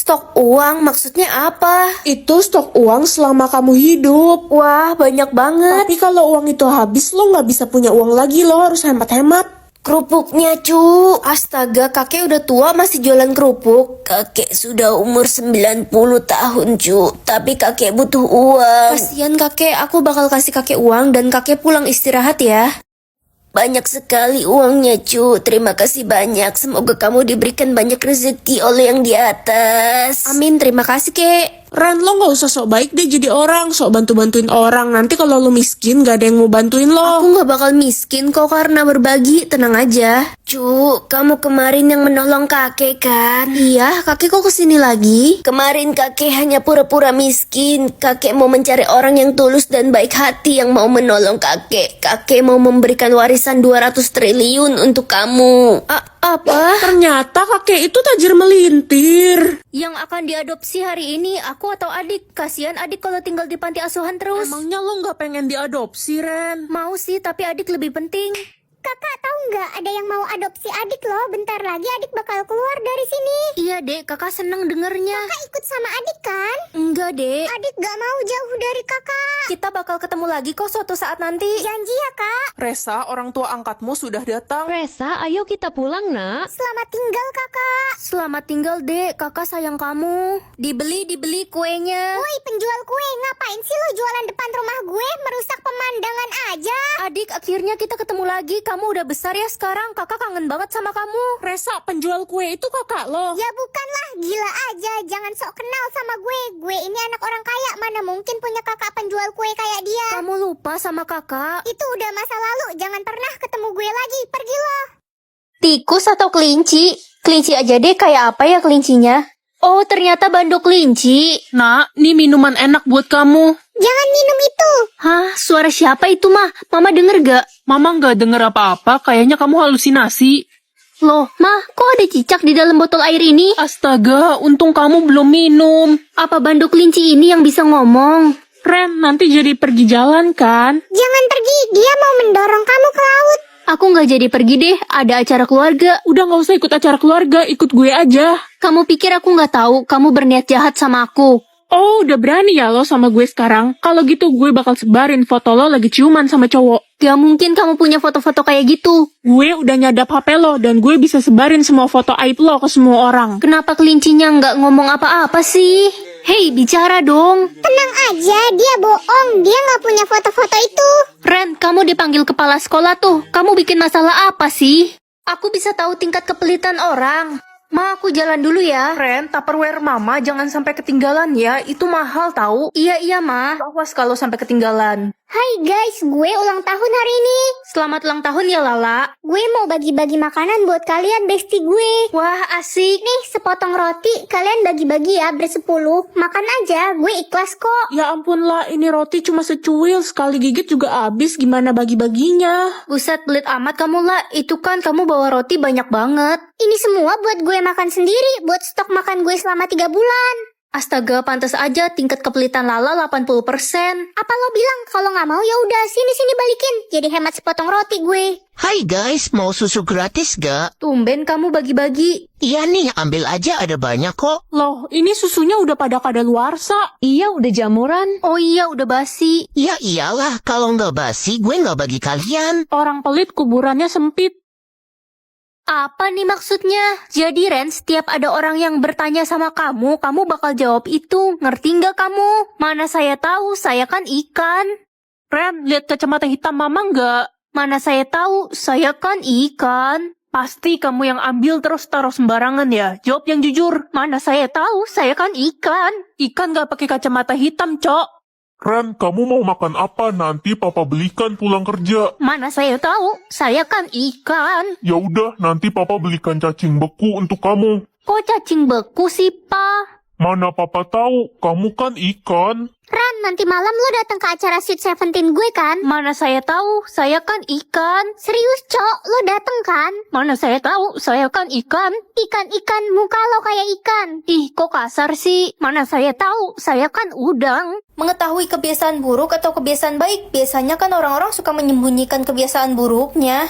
Stok uang maksudnya apa? Itu stok uang selama kamu hidup. Wah, banyak banget. Tapi kalau uang itu habis, lo nggak bisa punya uang lagi, lo harus hemat-hemat. Kerupuknya, cu. Astaga, kakek udah tua masih jualan kerupuk. Kakek sudah umur 90 tahun, cu. Tapi kakek butuh uang. Kasihan kakek, aku bakal kasih kakek uang dan kakek pulang istirahat ya. Banyak sekali uangnya, cu. Terima kasih banyak. Semoga kamu diberikan banyak rezeki oleh yang di atas. Amin, terima kasih, kek. Ren, lo nggak usah sok baik deh jadi orang, sok bantu-bantuin orang. Nanti kalau lo miskin, gak ada yang mau bantuin lo. Aku gak bakal miskin kok karena berbagi, tenang aja. Cu, kamu kemarin yang menolong kakek kan? Iya, kakek kok kesini lagi? Kemarin kakek hanya pura-pura miskin. Kakek mau mencari orang yang tulus dan baik hati yang mau menolong kakek. Kakek mau memberikan warisan 200 triliun untuk kamu. Apa? Ternyata kakek itu tajir melintir. Yang akan diadopsi hari ini aku atau adik? Kasihan adik kalau tinggal di panti asuhan terus. Emangnya lo nggak pengen diadopsi, Ren? Mau sih, tapi adik lebih penting. Kakak tahu nggak ada yang mau adopsi adik loh. Bentar lagi adik bakal keluar dari sini. Iya dek, kakak seneng dengernya. Kakak ikut sama adik kan? Enggak dek, Adik gak mau jauh dari kakak. kita bakal ketemu lagi kok suatu saat nanti. Janji ya kak. Resa, orang tua angkatmu sudah datang. Resa, ayo kita pulang, Nak. Selamat tinggal kakak. Selamat tinggal dek, kakak sayang kamu. Dibeli kuenya. Woi penjual kue, ngapain sih lo jualan depan rumah gue? Merusak pemandangan aja. Adik, akhirnya kita ketemu lagi. Kamu udah besar ya sekarang, kakak kangen banget sama kamu. Resa, penjual kue itu kakak lo. Ya bukanlah, gila aja. Jangan sok kenal sama gue. Gue ini anak orang kaya, mana mungkin punya kakak penjual kue kayak dia. Kamu lupa sama kakak. Itu udah masa lalu, jangan pernah ketemu gue lagi. Pergi lo. Tikus atau kelinci? Kelinci aja deh, kayak apa ya kelincinya? Oh, ternyata bandok kelinci. Nak, ini minuman enak buat kamu. Jangan minum itu. Hah, suara siapa itu mah? Mama denger gak? Mama nggak denger apa-apa, kayaknya kamu halusinasi. Loh, mah, kok ada cicak di dalam botol air ini? Astaga, untung kamu belum minum. Apa bandok kelinci ini yang bisa ngomong? Ren, nanti jadi pergi jalan kan? Jangan pergi, dia mau mendorong kamu ke laut. Aku nggak jadi pergi deh, ada acara keluarga. Udah nggak usah ikut acara keluarga, ikut gue aja. Kamu pikir aku nggak tahu kamu berniat jahat sama aku? Oh, udah berani ya lo sama gue sekarang? Kalau gitu gue bakal sebarin foto lo lagi ciuman sama cowok. Gak mungkin kamu punya foto-foto kayak gitu. Gue udah nyadap HP lo dan gue bisa sebarin semua foto aib lo ke semua orang. Kenapa kelincinya nggak ngomong apa-apa sih? Hei, bicara dong. Tenang aja, dia bohong. Dia nggak punya foto-foto itu. Ren, kamu dipanggil kepala sekolah tuh. Kamu bikin masalah apa sih? Aku bisa tahu tingkat kepelitan orang. Ma, aku jalan dulu ya. Ren, Tupperware mama jangan sampai ketinggalan ya. Itu mahal tahu. Iya, Ma. Awas kalau sampai ketinggalan. Hai guys, gue ulang tahun hari ini. Selamat ulang tahun ya, Lala. Gue mau bagi-bagi makanan buat kalian bestie gue. Wah, asik. Nih, sepotong roti. Kalian bagi-bagi ya, bersepuluh. Makan aja, gue ikhlas kok. Ya ampun lah, ini roti cuma secuil. Sekali gigit juga habis. Gimana bagi-baginya? Buset, pelit amat kamu, La. Itu kan kamu bawa roti banyak banget. Ini semua buat gue makan sendiri, buat stok makan gue selama 3 bulan. Astaga, pantas aja tingkat kepelitan Lala 80%. Apa lo bilang kalau nggak mau ya udah sini balikin. Jadi hemat sepotong roti gue. Hai guys, mau susu gratis gak? Tumben kamu bagi-bagi. Iya nih, ambil aja ada banyak kok. Loh, ini susunya udah pada kadaluarsa. Iya, udah jamuran. Oh iya, udah basi. Ya iyalah, kalau nggak basi gue nggak bagi kalian. Orang pelit kuburannya sempit. Apa nih maksudnya? Jadi Ren, setiap ada orang yang bertanya sama kamu, kamu bakal jawab itu. Ngerti nggak kamu? Mana saya tahu, saya kan ikan. Ren, lihat kacamata hitam mama nggak? Mana saya tahu, saya kan ikan. Pasti kamu yang ambil terus taruh sembarangan ya. Jawab yang jujur. Mana saya tahu, saya kan ikan. Ikan nggak pakai kacamata hitam, Cok. Ren, kamu mau makan apa? Nanti papa belikan pulang kerja. Mana saya tahu, saya kan ikan. Ya udah, nanti papa belikan cacing beku untuk kamu. Kok cacing beku sih, Pa? Mana papa tahu, kamu kan ikan. Ran, nanti malam lo datang ke acara Sweet Seventeen gue kan? Mana saya tahu, saya kan ikan. Serius, Cok, lo dateng kan? Mana saya tahu, saya kan ikan. Ikan-ikan, muka lo kayak ikan. Ih, kok kasar sih? Mana saya tahu, saya kan udang. Mengetahui kebiasaan buruk atau kebiasaan baik, biasanya kan orang-orang suka menyembunyikan kebiasaan buruknya.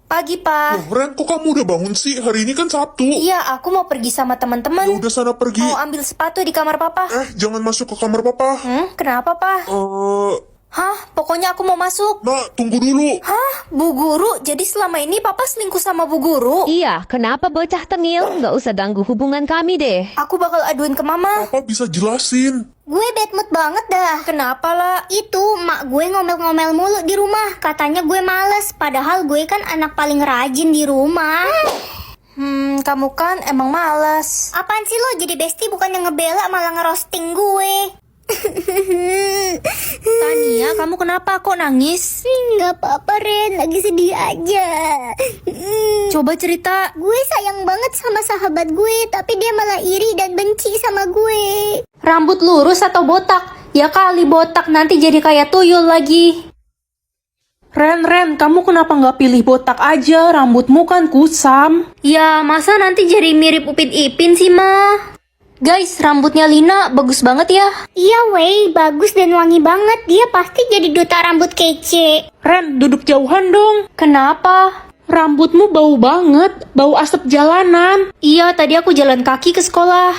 Pagi, Pak. Loh, Ren, kok kamu udah bangun sih? Hari ini kan Sabtu. Iya, aku mau pergi sama Ya teman-teman. udah sana pergi. Mau ambil sepatu di kamar Papa. Jangan masuk ke kamar papa. Kenapa, Pak? Hah? Pokoknya aku mau masuk. Nak, tunggu dulu. Hah? Bu Guru? Jadi selama ini Papa selingkuh sama Bu Guru? Iya, kenapa bocah tengil? Nggak usah ganggu hubungan kami deh. Aku bakal aduin ke Mama. Papa bisa jelasin. Gue bad mood banget dah. Kenapa lah? Itu mak gue ngomel-ngomel mulu di rumah. Katanya gue males. Padahal gue kan anak paling rajin di rumah. Kamu kan emang malas. Apaan sih lo jadi bestie bukan yang ngebela malah ngerosting gue. Tania, kamu kenapa kok nangis? Nggak apa-apa Ren, lagi sedih aja. Coba cerita. Gue sayang banget sama sahabat gue, tapi dia malah iri dan benci sama gue. Rambut lurus atau botak? Ya kali botak, nanti jadi kayak tuyul lagi. Ren, kamu kenapa nggak pilih botak aja? Rambutmu kan kusam. Ya, masa nanti jadi mirip Upin Ipin sih, Ma? Guys, rambutnya Lina bagus banget ya. Iya wey, bagus dan wangi banget. Dia pasti jadi duta rambut kece. Ren, duduk jauhan dong. Kenapa? Rambutmu bau banget, bau asap jalanan. Iya, tadi aku jalan kaki ke sekolah.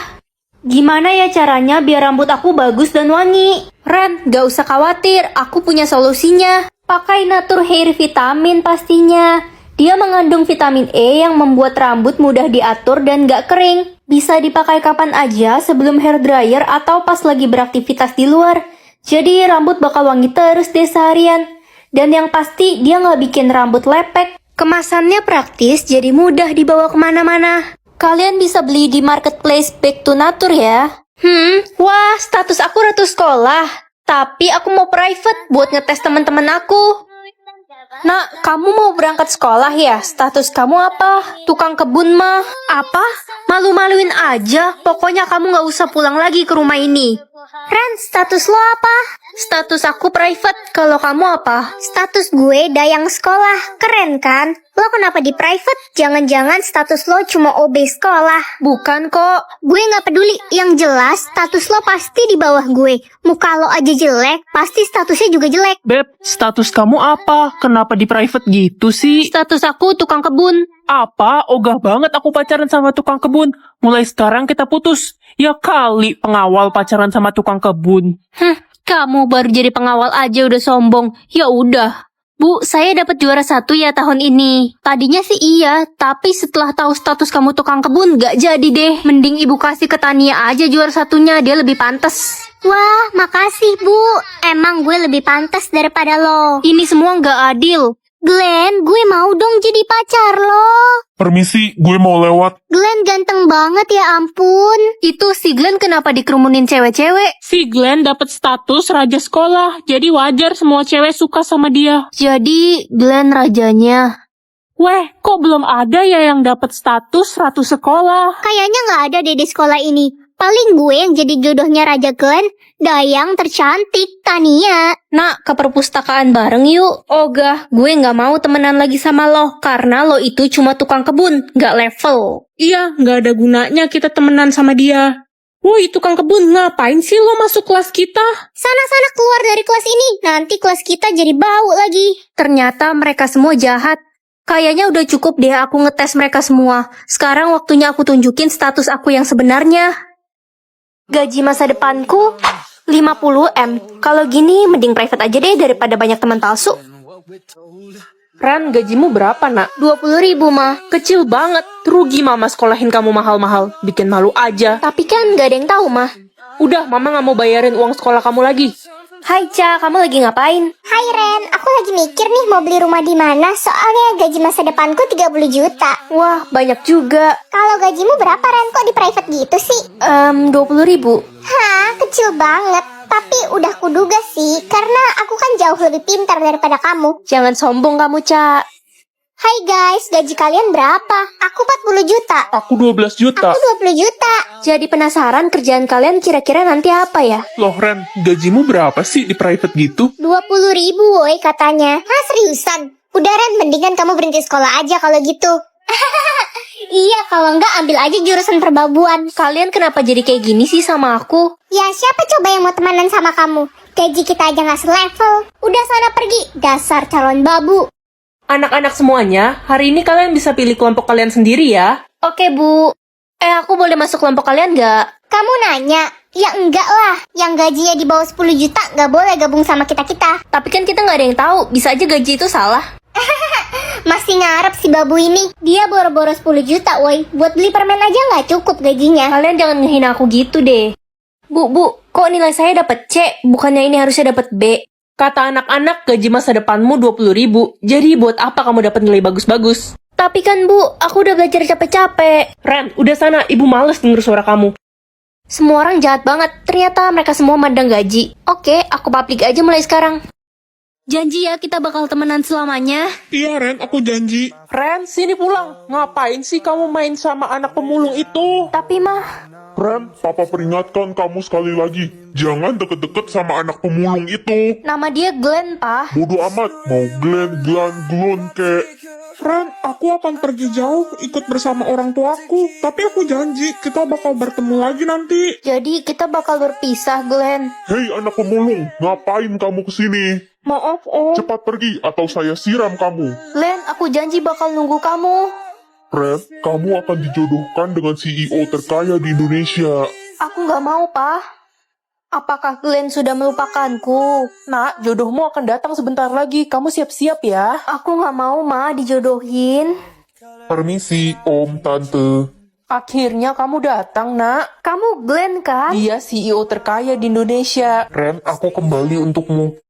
Gimana ya caranya biar rambut aku bagus dan wangi? Ren, gak usah khawatir, aku punya solusinya. Pakai Natur Hair Vitamin pastinya. Dia mengandung vitamin E yang membuat rambut mudah diatur dan gak kering. Bisa dipakai kapan aja sebelum hair dryer atau pas lagi beraktivitas di luar. Jadi rambut bakal wangi terus deh seharian. Dan yang pasti dia gak bikin rambut lepek. Kemasannya praktis jadi mudah dibawa kemana-mana. Kalian bisa beli di marketplace Back to Nature ya. Wah, status aku ratu sekolah. Tapi aku mau private buat ngetes teman-teman aku. Nak, kamu mau berangkat sekolah ya? Status kamu apa? Tukang kebun mah? Apa? Malu-maluin aja. Pokoknya kamu gak usah pulang lagi ke rumah ini. Ren, status lo apa? Status aku private. Kalau kamu apa? Status gue dayang sekolah. Keren kan? Lo kenapa di private? Jangan-jangan status lo cuma OB sekolah. Bukan kok. Gue gak peduli. Yang jelas, status lo pasti di bawah gue. Muka lo aja jelek, pasti statusnya juga jelek. Beb, status kamu apa? Kenapa di private gitu sih? Status aku tukang kebun. Apa? Ogah banget aku pacaran sama tukang kebun. Mulai sekarang kita putus. Ya kali pengawal pacaran sama tukang kebun. Kamu baru jadi pengawal aja udah sombong. Ya udah. Bu, saya dapat juara 1 ya tahun ini. Tadinya sih iya, tapi setelah tahu status kamu tukang kebun gak jadi deh. Mending ibu kasih ke Tania aja juara 1-nya, dia lebih pantas. Wah, makasih Bu. Emang gue lebih pantas daripada lo. Ini semua gak adil. Glenn, gue mau dong jadi pacar lo. Permisi, gue mau lewat. Glenn ganteng banget ya ampun. Itu si Glenn kenapa dikerumunin cewek-cewek? Si Glenn dapat status raja sekolah, jadi wajar semua cewek suka sama dia. Jadi Glenn rajanya. Weh, kok belum ada ya yang dapat status ratu sekolah? Kayaknya gak ada deh di sekolah ini. Paling gue yang jadi jodohnya Raja Glenn, dayang tercantik, Tania. Nak, ke perpustakaan bareng yuk. Ogah, gue gak mau temenan lagi sama lo. Karena lo itu cuma tukang kebun, gak level. Iya, nggak ada gunanya kita temenan sama dia. Woi, tukang kebun, ngapain sih lo masuk kelas kita? Sana-sana keluar dari kelas ini, nanti kelas kita jadi bau lagi. Ternyata mereka semua jahat. Kayaknya udah cukup deh aku ngetes mereka semua. Sekarang waktunya aku tunjukin status aku yang sebenarnya. Gaji masa depanku 50M. Kalau gini mending private aja deh daripada banyak teman palsu. Ren, gajimu berapa, nak? 20.000 mah. Kecil banget. Rugi mama sekolahin kamu mahal-mahal. Bikin malu aja. Tapi kan gak ada yang tahu mah. Udah, mama nggak mau bayarin uang sekolah kamu lagi. Hai Ca, kamu lagi ngapain? Hai Ren, aku lagi mikir nih mau beli rumah di mana. Soalnya gaji masa depanku 30 juta. Wah, banyak juga. Kalau gajimu berapa Ren? Kok di private gitu sih? 20.000. Hah, kecil banget. Tapi udah kuduga sih, karena aku kan jauh lebih pintar daripada kamu. Jangan sombong kamu, Ca. Hai guys, gaji kalian berapa? Aku 40 juta. Aku 12 juta. Aku 20 juta. Jadi penasaran kerjaan kalian kira-kira nanti apa ya? Loh Ren, gajimu berapa sih di private gitu? 20.000 woi katanya. Hah, seriusan? Udah Ren, mendingan kamu berhenti sekolah aja kalau gitu. Iya, kalau enggak ambil aja jurusan perbabuan. Kalian kenapa jadi kayak gini sih sama aku? Ya siapa coba yang mau temenan sama kamu? Gaji kita aja gak selevel. Udah sana pergi, dasar calon babu. Anak-anak semuanya, hari ini kalian bisa pilih kelompok kalian sendiri ya. Oke, Bu. Aku boleh masuk kelompok kalian nggak? Kamu nanya? Ya enggak lah. Yang gajinya di bawah 10 juta nggak boleh gabung sama kita-kita. Tapi kan kita nggak ada yang tahu. Bisa aja gaji itu salah. Masih ngarep si babu ini. Dia boro-boro 10 juta, woi. Buat beli permen aja nggak cukup gajinya. Kalian jangan ngehina aku gitu deh. Bu, kok nilai saya dapat C? Bukannya ini harusnya dapat B? Kata anak-anak, gaji masa depanmu 20.000. Jadi buat apa kamu dapat nilai bagus-bagus? Tapi kan Bu, aku udah belajar capek-capek. Ren, udah sana, ibu males denger suara kamu. Semua orang jahat banget. Ternyata mereka semua mandang gaji. Oke, aku publik aja mulai sekarang. Janji ya kita bakal temenan selamanya. Iya Ren, aku janji. Ren, sini pulang. Ngapain sih kamu main sama anak pemulung itu? Tapi mah, Ren, papa peringatkan kamu sekali lagi. Jangan deket-deket sama anak pemulung itu. nama dia Glenn, Pak. Bodoh amat, mau Glenn, Glon, kek. Ren, aku akan pergi jauh ikut bersama orang tuaku. Tapi aku janji kita bakal bertemu lagi nanti. Jadi kita bakal berpisah, Glenn. Hei anak pemulung, ngapain kamu kesini? Maaf, Om. Cepat pergi atau saya siram kamu. Glenn, aku janji bakal nunggu kamu. Ren, kamu akan dijodohkan dengan CEO terkaya di Indonesia. Aku nggak mau, Pak. Apakah Glenn sudah melupakanku? Nak, jodohmu akan datang sebentar lagi. Kamu siap-siap ya. Aku nggak mau, Ma, dijodohin. Permisi, Om, Tante. Akhirnya kamu datang, nak. Kamu Glenn, kan? Dia CEO terkaya di Indonesia. Ren, aku kembali untukmu.